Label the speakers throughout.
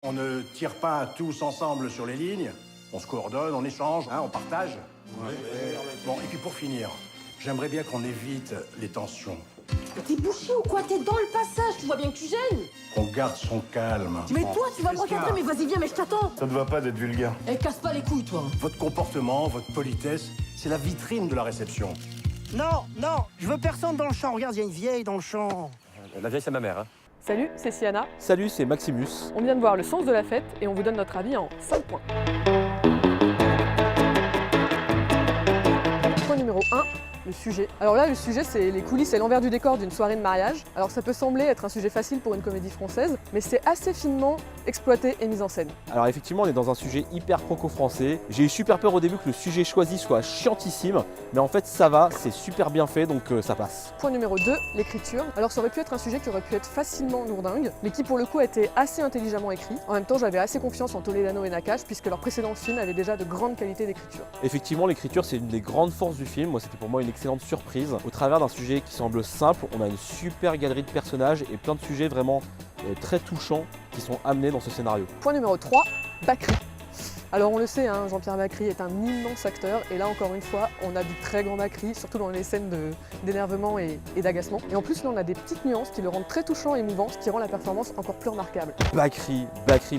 Speaker 1: On ne tire pas tous ensemble sur les lignes, on se coordonne, on échange, on partage. Ouais. Bon, et puis pour finir, j'aimerais bien qu'on évite les tensions.
Speaker 2: T'es bouché ou quoi? T'es dans le passage, tu vois bien que tu gênes.
Speaker 1: Qu'on garde son calme.
Speaker 2: Mais toi, tu vas me recadrer, mais vas-y, viens, mais je t'attends.
Speaker 1: Ça ne va pas d'être vulgaire.
Speaker 2: Eh, casse pas les couilles, toi.
Speaker 1: Votre comportement, votre politesse, c'est la vitrine de la réception.
Speaker 3: Non, non, je veux personne dans le champ. Regarde, il y a une vieille dans le champ.
Speaker 4: La vieille, c'est ma mère. Hein.
Speaker 5: Salut, c'est Siana.
Speaker 4: Salut, c'est Maximus.
Speaker 5: On vient de voir Le Sens de la fête et on vous donne notre avis en 5 points. Point numéro 1, le sujet. Alors là, le sujet, c'est les coulisses et l'envers du décor d'une soirée de mariage. Alors ça peut sembler être un sujet facile pour une comédie française, mais c'est assez finement exploité et mis en scène.
Speaker 4: Alors effectivement, on est dans un sujet hyper franco-français. J'ai eu super peur au début que le sujet choisi soit chiantissime, mais en fait ça va, c'est super bien fait, donc ça passe.
Speaker 5: Point numéro 2, l'écriture. Alors ça aurait pu être un sujet qui aurait pu être facilement lourdingue, mais qui pour le coup a été assez intelligemment écrit. En même temps, j'avais assez confiance en Toledano et Nakache, puisque leurs précédents films avaient déjà de grandes qualités d'écriture.
Speaker 4: Effectivement, l'écriture, c'est une des grandes forces du film. Moi, c'était pour moi une excellente surprise. Au travers d'un sujet qui semble simple, on a une super galerie de personnages et plein de sujets vraiment très touchants qui sont amenés dans ce scénario.
Speaker 5: Point numéro 3, Bacri. Alors on le sait, hein, Jean-Pierre Bacri est un immense acteur et là encore une fois on a du très grand Bacri, surtout dans les scènes d'énervement et d'agacement. Et en plus là on a des petites nuances qui le rendent très touchant et émouvant, ce qui rend la performance encore plus remarquable.
Speaker 4: Bacri,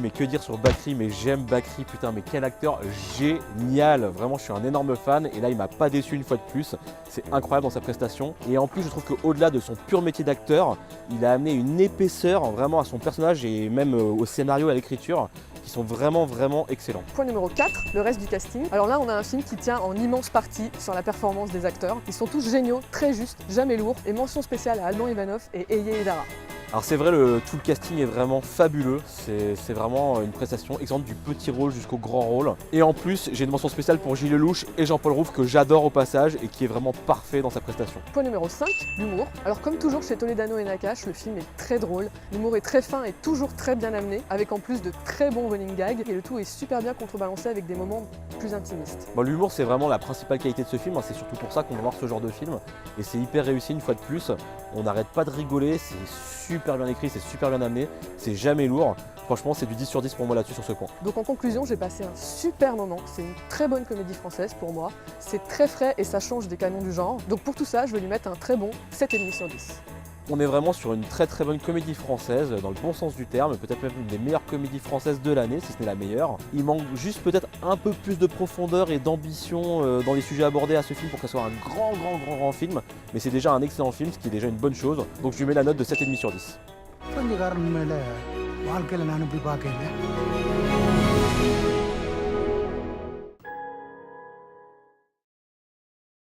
Speaker 4: mais que dire sur Bacri, mais j'aime Bacri, putain mais quel acteur génial. Vraiment je suis un énorme fan et là il m'a pas déçu une fois de plus, c'est incroyable dans sa prestation. Et en plus je trouve qu'au-delà de son pur métier d'acteur, il a amené une épaisseur vraiment à son personnage et même au scénario et à l'écriture qui sont vraiment excellents.
Speaker 5: Point numéro 4, le reste du casting. Alors là on a un film qui tient en immense partie sur la performance des acteurs. Ils sont tous géniaux, très justes, jamais lourds, et mention spéciale à Alban Ivanov et Eye Edara.
Speaker 4: Alors c'est vrai, tout le casting est vraiment fabuleux, c'est vraiment une prestation excellente du petit rôle jusqu'au grand rôle. Et en plus, j'ai une mention spéciale pour Gilles Lelouch et Jean-Paul Rouve que j'adore au passage et qui est vraiment parfait dans sa prestation.
Speaker 5: Point numéro 5, l'humour. Alors comme toujours chez Toledano et Nakache, le film est très drôle, l'humour est très fin et toujours très bien amené, avec en plus de très bons running gags, et le tout est super bien contrebalancé avec des moments plus intimistes.
Speaker 4: Bon, l'humour c'est vraiment la principale qualité de ce film, hein. C'est surtout pour ça qu'on va voir ce genre de film, et c'est hyper réussi une fois de plus. On n'arrête pas de rigoler, c'est super bien écrit, c'est super bien amené, c'est jamais lourd. Franchement, c'est du 10 sur 10 pour moi là-dessus sur ce point.
Speaker 5: Donc en conclusion, j'ai passé un super moment. C'est une très bonne comédie française pour moi. C'est très frais et ça change des canons du genre. Donc pour tout ça, je vais lui mettre un très bon 7,5 sur 10.
Speaker 4: On est vraiment sur une très bonne comédie française, dans le bon sens du terme, peut-être même une des meilleures comédies françaises de l'année, si ce n'est la meilleure. Il manque juste peut-être un peu plus de profondeur et d'ambition dans les sujets abordés à ce film pour que ce soit un grand film, mais c'est déjà un excellent film, ce qui est déjà une bonne chose, donc je lui mets la note de 7,5 sur 10.